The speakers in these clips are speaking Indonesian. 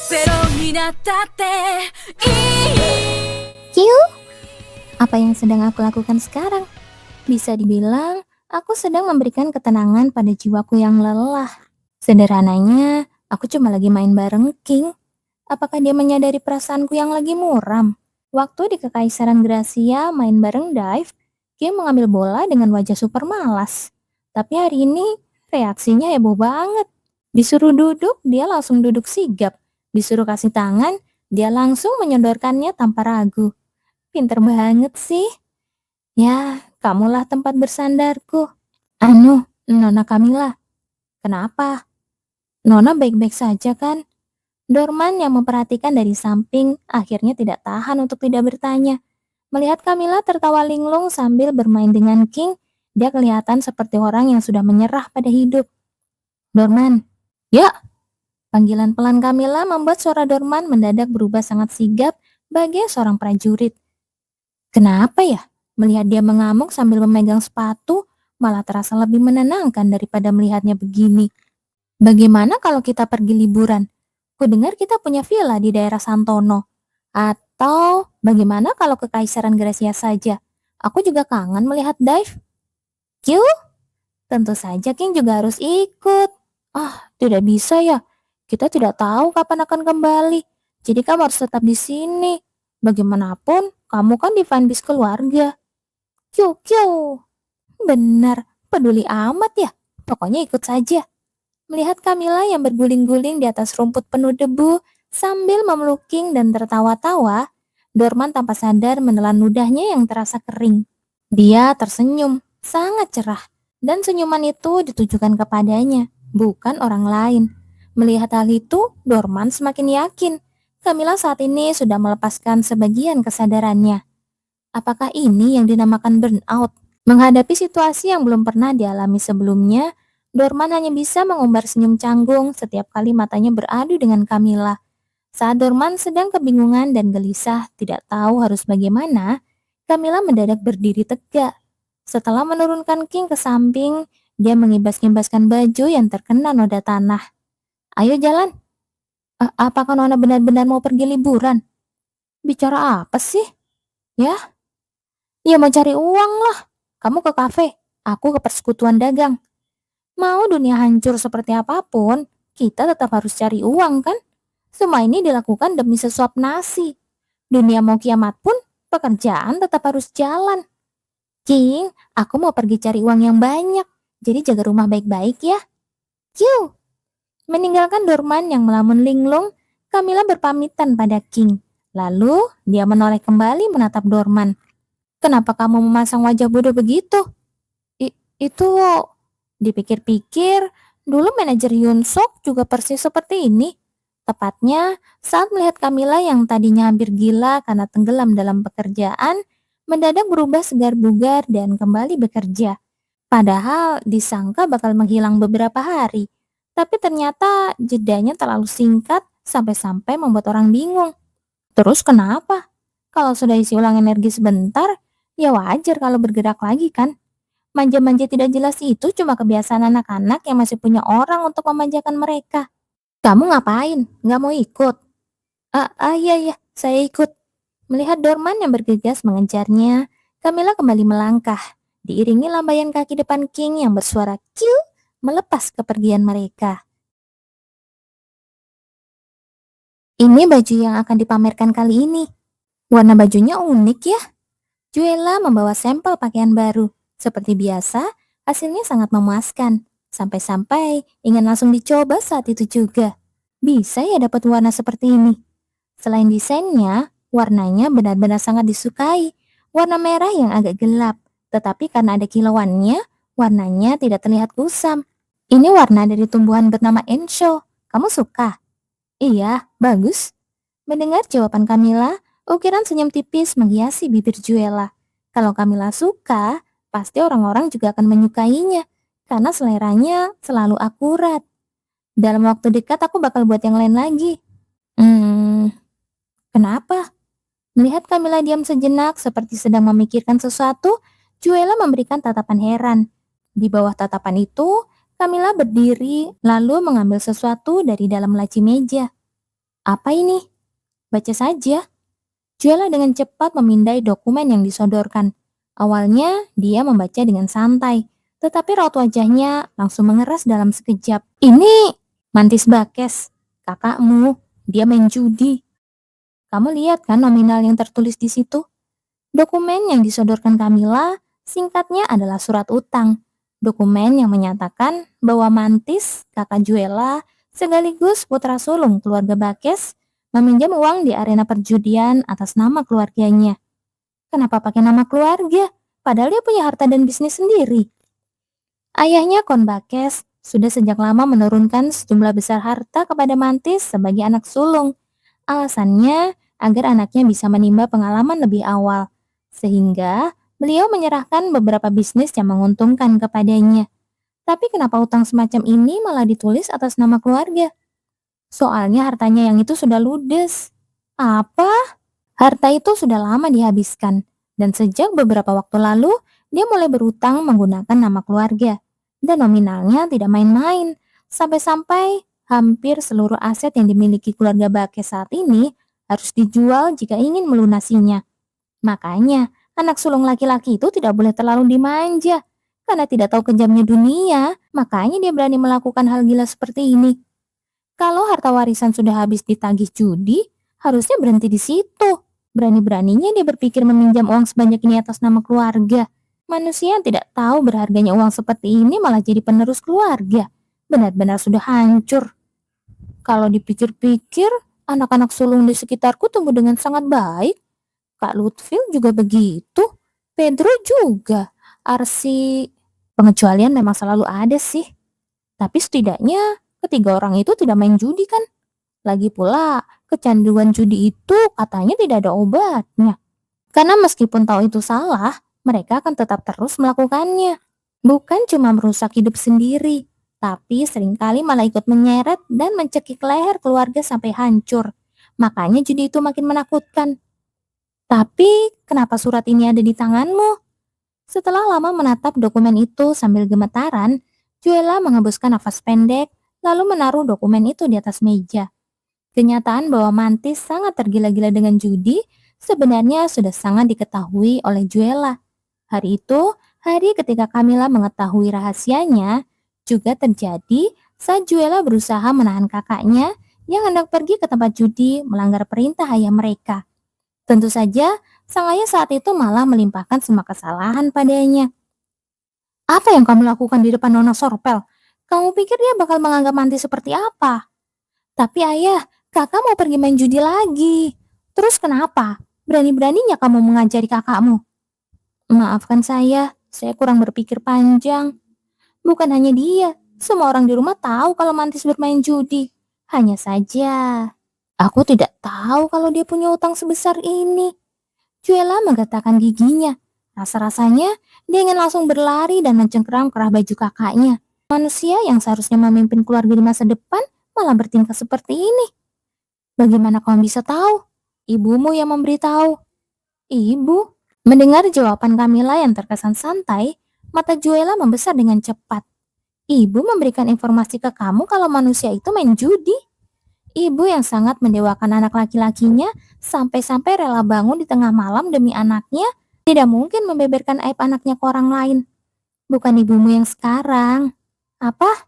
ゼロになったっていい。Kiu, apa yang sedang aku lakukan sekarang? Bisa dibilang, aku sedang memberikan ketenangan pada jiwaku yang lelah. Sederhananya, aku cuma lagi main bareng King. Apakah dia menyadari perasaanku yang lagi muram? Waktu di Kekaisaran Gracia main bareng Dive, King mengambil bola dengan wajah super malas. Tapi hari ini, reaksinya heboh banget. Disuruh duduk, dia langsung duduk sigap. Disuruh kasih tangan, dia langsung menyodorkannya tanpa ragu. Pinter banget sih. Ya, kamulah tempat bersandarku. Nona Camilla. Kenapa? Nona baik-baik saja kan? Dorman yang memperhatikan dari samping akhirnya tidak tahan untuk tidak bertanya. Melihat Camilla tertawa linglung sambil bermain dengan King, dia kelihatan seperti orang yang sudah menyerah pada hidup. Dorman. Ya. Panggilan pelan Camilla membuat suara Dorman mendadak berubah sangat sigap bagai seorang prajurit. Kenapa ya? Melihat dia mengamuk sambil memegang sepatu, malah terasa lebih menenangkan daripada melihatnya begini. Bagaimana kalau kita pergi liburan? Kudengar kita punya villa di daerah Santono. Atau bagaimana kalau ke Kaisaran Gracia saja? Aku juga kangen melihat Dive. Q? Tentu saja King juga harus ikut. Ah, tidak bisa ya. Kita tidak tahu kapan akan kembali. Jadi kamu harus tetap di sini. Bagaimanapun, kamu kan di fanbase keluarga. Kyu, kyu. Benar, peduli amat ya. Pokoknya ikut saja. Melihat Camilla yang berguling-guling di atas rumput penuh debu sambil memeluk King dan tertawa-tawa, Dorman tanpa sadar menelan ludahnya yang terasa kering. Dia tersenyum, sangat cerah, dan senyuman itu ditujukan kepadanya, bukan orang lain. Melihat hal itu, Dorman semakin yakin Camilla saat ini sudah melepaskan sebagian kesadarannya. Apakah ini yang dinamakan burnout? Menghadapi situasi yang belum pernah dialami sebelumnya, Dorman hanya bisa mengumbar senyum canggung setiap kali matanya beradu dengan Camilla. Saat Dorman sedang kebingungan dan gelisah tidak tahu harus bagaimana, Camilla mendadak berdiri tegak. Setelah menurunkan King ke samping, dia mengibas-ngibaskan baju yang terkena noda tanah. Ayo jalan. Apakah Nona benar-benar mau pergi liburan? Bicara apa sih? Ya mau cari uang lah. Kamu ke kafe, aku ke persekutuan dagang. Mau dunia hancur seperti apapun, kita tetap harus cari uang kan? Semua ini dilakukan demi sesuap nasi. Dunia mau kiamat pun, pekerjaan tetap harus jalan. King, aku mau pergi cari uang yang banyak, jadi jaga rumah baik-baik ya. Q. Meninggalkan Dorman yang melamun linglung, Camilla berpamitan pada King. Lalu, dia menoleh kembali menatap Dorman. Kenapa kamu memasang wajah bodoh begitu? Itu, dipikir-pikir, dulu manajer Yoon Sok juga persis seperti ini. Tepatnya, saat melihat Camilla yang tadinya hampir gila karena tenggelam dalam pekerjaan, mendadak berubah segar bugar dan kembali bekerja. Padahal disangka bakal menghilang beberapa hari, tapi ternyata jedanya terlalu singkat sampai-sampai membuat orang bingung. Terus kenapa? Kalau sudah isi ulang energi sebentar, ya wajar kalau bergerak lagi kan? Manja-manja tidak jelas itu cuma kebiasaan anak-anak yang masih punya orang untuk memanjakan mereka. Kamu ngapain? Nggak mau ikut? Iya, saya ikut. Melihat Dorman yang bergegas mengejarnya, Camilla kembali melangkah, diiringi lambaian kaki depan King yang bersuara kiu melepas kepergian mereka. Ini baju yang akan dipamerkan kali ini. Warna bajunya unik ya. Juela membawa sampel pakaian baru. Seperti biasa, hasilnya sangat memuaskan. Sampai-sampai ingin langsung dicoba saat itu juga. Bisa ya dapat warna seperti ini. Selain desainnya, warnanya benar-benar sangat disukai. Warna merah yang agak gelap, tetapi karena ada kilauannya, warnanya tidak terlihat kusam. Ini warna dari tumbuhan bernama Ensho. Kamu suka? Iya, bagus. Mendengar jawaban Camilla, ukiran senyum tipis menghiasi bibir Juela. Kalau Camilla suka, pasti orang-orang juga akan menyukainya, karena seleranya selalu akurat. Dalam waktu dekat aku bakal buat yang lain lagi. Kenapa? Melihat Camilla diam sejenak seperti sedang memikirkan sesuatu, Juela memberikan tatapan heran. Di bawah tatapan itu, Camilla berdiri lalu mengambil sesuatu dari dalam laci meja. Apa ini? Baca saja. Juela dengan cepat memindai dokumen yang disodorkan. Awalnya dia membaca dengan santai, tetapi raut wajahnya langsung mengeras dalam sekejap. Ini Mantis Bakes, kakakmu. Dia main judi. Kamu lihat kan nominal yang tertulis di situ? Dokumen yang disodorkan Kamila singkatnya adalah surat utang. Dokumen yang menyatakan bahwa Mantis, kakak Juela, sekaligus putra sulung keluarga Bakes, meminjam uang di arena perjudian atas nama keluarganya. Kenapa pakai nama keluarga? Padahal dia punya harta dan bisnis sendiri. Ayahnya Kon Bakes sudah sejak lama menurunkan sejumlah besar harta kepada Mantis sebagai anak sulung. Alasannya agar anaknya bisa menimba pengalaman lebih awal, sehingga beliau menyerahkan beberapa bisnis yang menguntungkan kepadanya. Tapi kenapa utang semacam ini malah ditulis atas nama keluarga? Soalnya hartanya yang itu sudah ludes. Apa? Harta itu sudah lama dihabiskan, dan sejak beberapa waktu lalu, dia mulai berutang menggunakan nama keluarga. Dan nominalnya tidak main-main, sampai-sampai hampir seluruh aset yang dimiliki keluarga Bakes saat ini harus dijual jika ingin melunasinya. Makanya, anak sulung laki-laki itu tidak boleh terlalu dimanja. Karena tidak tahu kejamnya dunia, makanya dia berani melakukan hal gila seperti ini. Kalau harta warisan sudah habis ditagih judi, harusnya berhenti di situ. Berani-beraninya dia berpikir meminjam uang sebanyak ini atas nama keluarga. Manusia yang tidak tahu berharganya uang seperti ini malah jadi penerus keluarga. Benar-benar sudah hancur. Kalau dipikir-pikir, anak-anak sulung di sekitarku tumbuh dengan sangat baik. Kak Lutfil juga begitu. Pedro juga. Arsi. Pengecualian memang selalu ada sih. Tapi setidaknya ketiga orang itu tidak main judi kan? Lagi pula, kecanduan judi itu katanya tidak ada obatnya. Karena meskipun tahu itu salah, mereka akan tetap terus melakukannya. Bukan cuma merusak hidup sendiri, tapi seringkali malah ikut menyeret dan mencekik leher keluarga sampai hancur. Makanya judi itu makin menakutkan. Tapi, kenapa surat ini ada di tanganmu? Setelah lama menatap dokumen itu sambil gemetaran, Juela menghembuskan nafas pendek, lalu menaruh dokumen itu di atas meja. Kenyataan bahwa Mantis sangat tergila-gila dengan judi sebenarnya sudah sangat diketahui oleh Juela. Hari itu, hari ketika Kamila mengetahui rahasianya, juga terjadi saat Juela berusaha menahan kakaknya yang hendak pergi ke tempat judi melanggar perintah ayah mereka. Tentu saja, sang ayah saat itu malah melimpahkan semua kesalahan padanya. Apa yang kamu lakukan di depan Nona Sorpel? Kamu pikir dia bakal menganggap Mantis seperti apa? Tapi ayah, kakak mau pergi main judi lagi. Terus kenapa? Berani-beraninya kamu mengajari kakakmu? Maafkan saya kurang berpikir panjang. Bukan hanya dia, semua orang di rumah tahu kalau Mantis bermain judi. Hanya saja, aku tidak tahu kalau dia punya utang sebesar ini. Juela menggetakkan giginya. Rasa-rasanya dia ingin langsung berlari dan mencengkeram kerah baju kakaknya. Manusia yang seharusnya memimpin keluarga di masa depan malah bertingkah seperti ini. Bagaimana kamu bisa tahu? Ibumu yang memberitahu. Ibu? Mendengar jawaban Kamila yang terkesan santai, mata Juela membesar dengan cepat. Ibu memberikan informasi ke kamu kalau manusia itu main judi. Ibu yang sangat mendewakan anak laki-lakinya sampai-sampai rela bangun di tengah malam demi anaknya, tidak mungkin membeberkan aib anaknya ke orang lain. Bukan ibumu yang sekarang. Apa?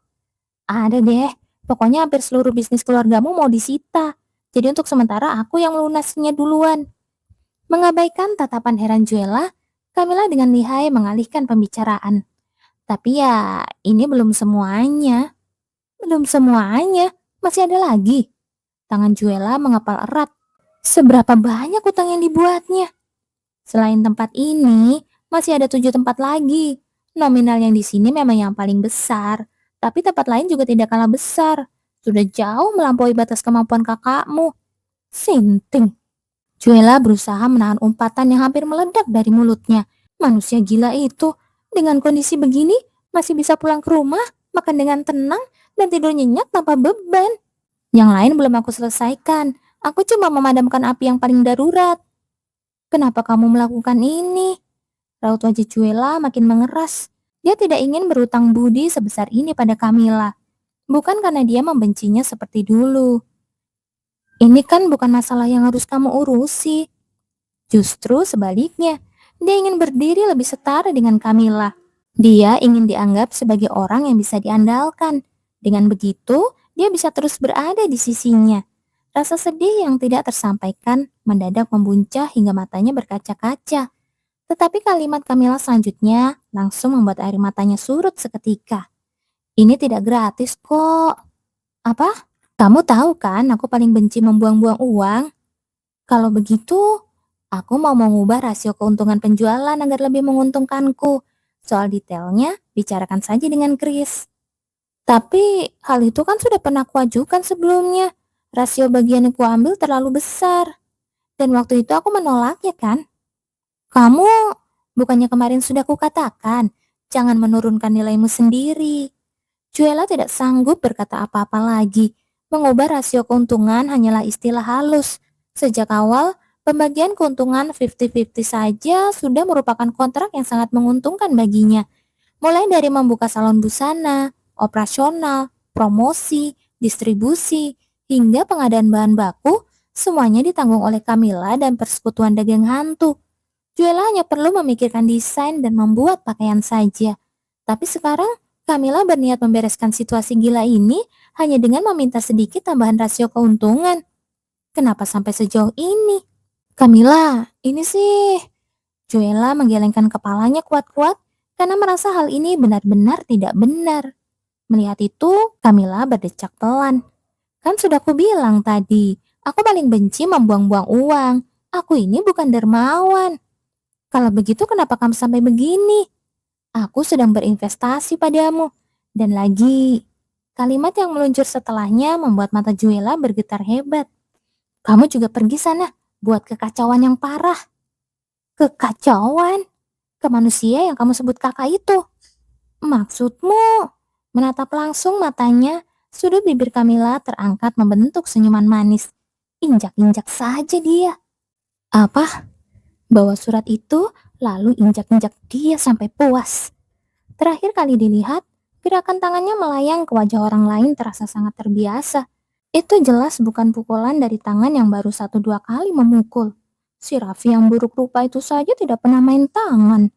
Ada deh. Pokoknya hampir seluruh bisnis keluargamu mau disita. Jadi untuk sementara aku yang melunasinya duluan. Mengabaikan tatapan heran Juela, Kamila dengan lihai mengalihkan pembicaraan. Tapi ya, ini belum semuanya. Belum semuanya, masih ada lagi. Tangan Juela mengepal erat. Seberapa banyak utang yang dibuatnya? Selain tempat ini, masih ada 7 tempat lagi. Nominal yang di sini memang yang paling besar, tapi tempat lain juga tidak kalah besar. Sudah jauh melampaui batas kemampuan kakakmu. Sinting. Juela berusaha menahan umpatan yang hampir meledak dari mulutnya. Manusia gila itu, dengan kondisi begini, masih bisa pulang ke rumah, makan dengan tenang, dan tidur nyenyak tanpa beban. Yang lain belum aku selesaikan. Aku cuma memadamkan api yang paling darurat. Kenapa kamu melakukan ini? Raut wajah Juela makin mengeras. Dia tidak ingin berutang budi sebesar ini pada Kamila. Bukan karena dia membencinya seperti dulu. Ini kan bukan masalah yang harus kamu urusi. Justru sebaliknya, dia ingin berdiri lebih setara dengan Camilla. Dia ingin dianggap sebagai orang yang bisa diandalkan. Dengan begitu, dia bisa terus berada di sisinya. Rasa sedih yang tidak tersampaikan mendadak membuncah hingga matanya berkaca-kaca. Tetapi kalimat Camilla selanjutnya langsung membuat air matanya surut seketika. Ini tidak gratis kok. Apa? Kamu tahu kan aku paling benci membuang-buang uang? Kalau begitu, aku mau mengubah rasio keuntungan penjualan agar lebih menguntungkanku. Soal detailnya, bicarakan saja dengan Chris. Tapi hal itu kan sudah pernah kuajukan sebelumnya. Rasio bagian yang kuambil terlalu besar. Dan waktu itu aku menolaknya kan? Kamu bukannya kemarin sudah kukatakan, jangan menurunkan nilaimu sendiri. Juela tidak sanggup berkata apa-apa lagi. Mengubah rasio keuntungan hanyalah istilah halus. Sejak awal, pembagian keuntungan 50-50 saja sudah merupakan kontrak yang sangat menguntungkan baginya. Mulai dari membuka salon busana, operasional, promosi, distribusi, hingga pengadaan bahan baku, semuanya ditanggung oleh Camilla dan persekutuan dagang hantu. Juela hanya perlu memikirkan desain dan membuat pakaian saja. Tapi sekarang, Camilla berniat membereskan situasi gila ini hanya dengan meminta sedikit tambahan rasio keuntungan. Kenapa sampai sejauh ini? Camilla, ini sih. Juela menggelengkan kepalanya kuat-kuat karena merasa hal ini benar-benar tidak benar. Melihat itu, Camilla berdecak pelan. Kan sudah aku bilang tadi, aku paling benci membuang-buang uang. Aku ini bukan dermawan. Kalau begitu kenapa kamu sampai begini? Aku sedang berinvestasi padamu. Dan lagi, kalimat yang meluncur setelahnya membuat mata Juela bergetar hebat. Kamu juga pergi sana, buat kekacauan yang parah. Kekacauan? Ke manusia yang kamu sebut kakak itu? Maksudmu? Menatap langsung matanya, sudut bibir Camilla terangkat membentuk senyuman manis. Injak-injak saja dia. Apa? Bawa surat itu, lalu injak-injak dia sampai puas. Terakhir kali dilihat, gerakan tangannya melayang ke wajah orang lain terasa sangat terbiasa. Itu jelas bukan pukulan dari tangan yang baru 1-2 kali memukul. Si Raffi yang buruk rupa itu saja tidak pernah main tangan.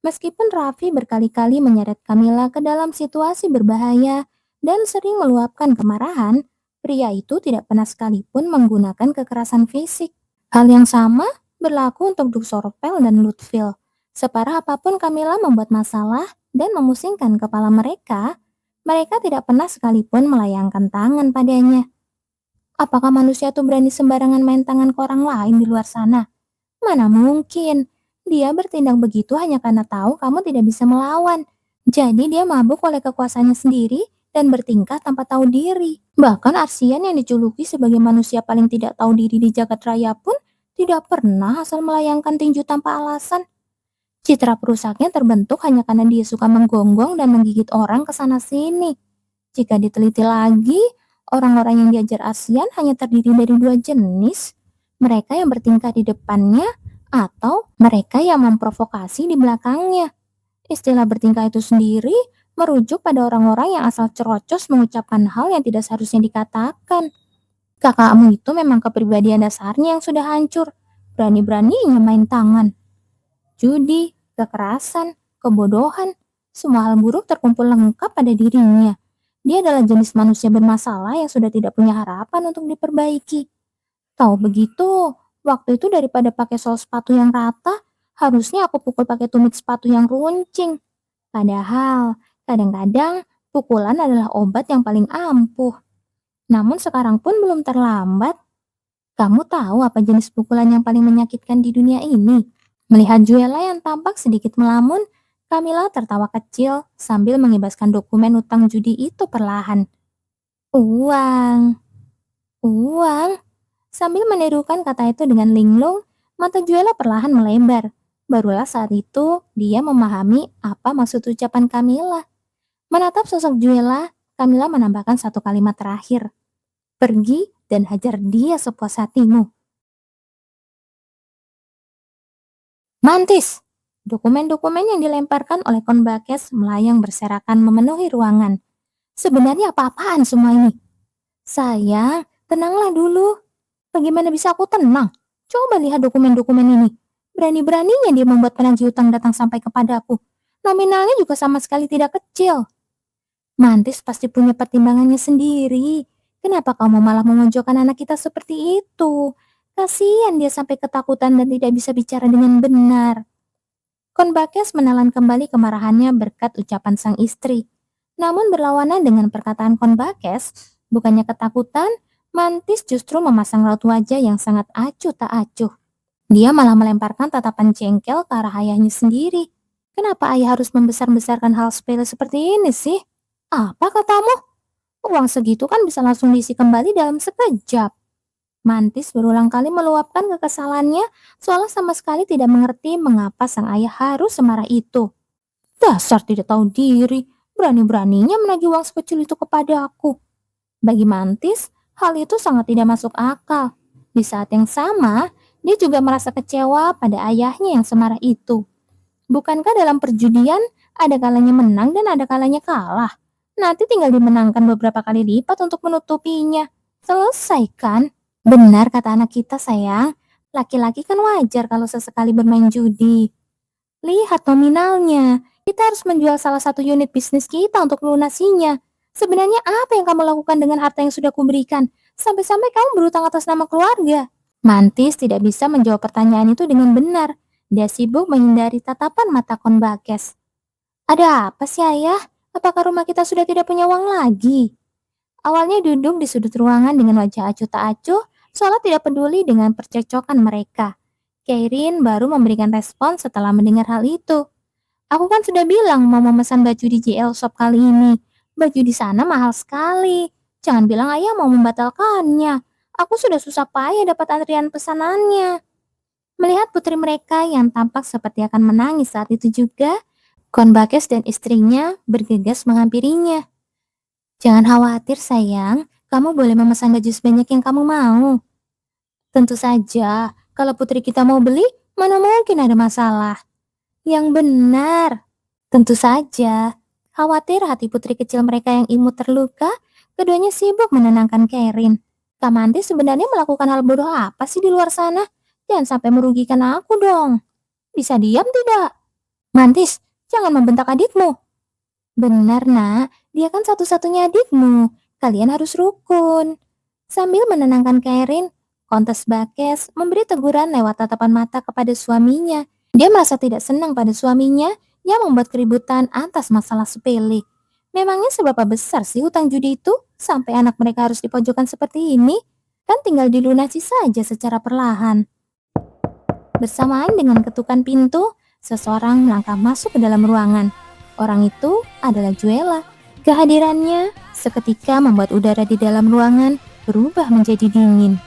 Meskipun Raffi berkali-kali menyeret Camilla ke dalam situasi berbahaya dan sering meluapkan kemarahan, pria itu tidak pernah sekalipun menggunakan kekerasan fisik. Hal yang sama berlaku untuk Duk Sorpel dan Lutfil. Separah apapun Camilla membuat masalah dan memusingkan kepala mereka, mereka tidak pernah sekalipun melayangkan tangan padanya. Apakah manusia itu berani sembarangan main tangan ke orang lain di luar sana? Mana mungkin. Dia bertindak begitu hanya karena tahu kamu tidak bisa melawan. Jadi dia mabuk oleh kekuasaannya sendiri dan bertingkah tanpa tahu diri. Bahkan Arsian yang dijuluki sebagai manusia paling tidak tahu diri di jagat raya pun tidak pernah asal melayangkan tinju tanpa alasan. Citra perusaknya terbentuk hanya karena dia suka menggonggong dan menggigit orang ke sana sini. Jika diteliti lagi, orang-orang yang diajar ASEAN hanya terdiri dari 2 jenis. Mereka yang bertingkah di depannya atau mereka yang memprovokasi di belakangnya. Istilah bertingkah itu sendiri merujuk pada orang-orang yang asal cerocos mengucapkan hal yang tidak seharusnya dikatakan. Kakakmu itu memang kepribadian dasarnya yang sudah hancur. Berani-beraninya main tangan. Judi, kekerasan, kebodohan, semua hal buruk terkumpul lengkap pada dirinya. Dia adalah jenis manusia bermasalah yang sudah tidak punya harapan untuk diperbaiki. Tahu begitu, waktu itu daripada pakai sol sepatu yang rata, harusnya aku pukul pakai tumit sepatu yang runcing. Padahal, kadang-kadang pukulan adalah obat yang paling ampuh. Namun sekarang pun belum terlambat. Kamu tahu apa jenis pukulan yang paling menyakitkan di dunia ini? Melihat Juela yang tampak sedikit melamun, Camilla tertawa kecil sambil mengibaskan dokumen utang judi itu perlahan. Uang, uang. Sambil menirukan kata itu dengan linglung, mata Juela perlahan melebar. Barulah saat itu dia memahami apa maksud ucapan Camilla. Menatap sosok Juela, Camilla menambahkan satu kalimat terakhir. Pergi dan hajar dia sepuas hatimu. Mantis! Dokumen-dokumen yang dilemparkan oleh Konbakes melayang berserakan memenuhi ruangan. Sebenarnya apa-apaan semua ini? Sayang, tenanglah dulu. Bagaimana bisa aku tenang? Coba lihat dokumen-dokumen ini. Berani-beraninya dia membuat penagih utang datang sampai kepadaku. Nominalnya juga sama sekali tidak kecil. Mantis pasti punya pertimbangannya sendiri. Kenapa kamu malah memojokkan anak kita seperti itu? Kasihan dia sampai ketakutan dan tidak bisa bicara dengan benar. Konbakes menelan kembali kemarahannya berkat ucapan sang istri. Namun berlawanan dengan perkataan Konbakes, bukannya ketakutan, Mantis justru memasang raut wajah yang sangat acuh tak acuh. Dia malah melemparkan tatapan jengkel ke arah ayahnya sendiri. Kenapa ayah harus membesar-besarkan hal sepele seperti ini sih? Apa katamu? Uang segitu kan bisa langsung diisi kembali dalam sekejap. Mantis berulang kali meluapkan kekesalannya, seolah sama sekali tidak mengerti mengapa sang ayah harus semarah itu. Dasar tidak tahu diri, berani-beraninya menagih uang sekecil itu kepada aku. Bagi Mantis, hal itu sangat tidak masuk akal. Di saat yang sama, dia juga merasa kecewa pada ayahnya yang semarah itu. Bukankah dalam perjudian ada kalanya menang dan ada kalanya kalah? Nanti tinggal dimenangkan beberapa kali lipat untuk menutupinya. Selesai kan? Benar kata anak kita sayang, laki-laki kan wajar kalau sesekali bermain judi. Lihat nominalnya, kita harus menjual salah satu unit bisnis kita untuk melunasinya. Sebenarnya apa yang kamu lakukan dengan harta yang sudah kuberikan? Sampai-sampai kamu berutang atas nama keluarga. Mantis tidak bisa menjawab pertanyaan itu dengan benar. Dia sibuk menghindari tatapan mata Konbakes. Ada apa sih ayah? Apakah rumah kita sudah tidak punya uang lagi? Awalnya duduk di sudut ruangan dengan wajah acuh tak acuh, seolah tidak peduli dengan percekcokan mereka. Kairin baru memberikan respon setelah mendengar hal itu. Aku kan sudah bilang mau memesan baju di JL Shop kali ini. Baju di sana mahal sekali. Jangan bilang ayah mau membatalkannya. Aku sudah susah payah dapat antrian pesanannya. Melihat putri mereka yang tampak seperti akan menangis saat itu juga, Konbakes dan istrinya bergegas menghampirinya. Jangan khawatir sayang, kamu boleh memesan baju sebanyak yang kamu mau. Tentu saja, kalau putri kita mau beli, mana mungkin ada masalah. Yang benar. Tentu saja. Khawatir hati putri kecil mereka yang imut terluka, keduanya sibuk menenangkan Kairin. Kak Mantis sebenarnya melakukan hal bodoh apa sih di luar sana? Jangan sampai merugikan aku dong. Bisa diam tidak? Mantis, jangan membentak adikmu. Benar nak, dia kan satu-satunya adikmu. Kalian harus rukun. Sambil menenangkan Kairin, Kontes Bakes memberi teguran lewat tatapan mata kepada suaminya. Dia merasa tidak senang pada suaminya yang membuat keributan atas masalah sepele. Memangnya seberapa besar sih hutang judi itu sampai anak mereka harus dipojokkan seperti ini? Kan tinggal dilunasi saja secara perlahan. Bersamaan dengan ketukan pintu, seseorang melangkah masuk ke dalam ruangan. Orang itu adalah Juela. Kehadirannya seketika membuat udara di dalam ruangan berubah menjadi dingin.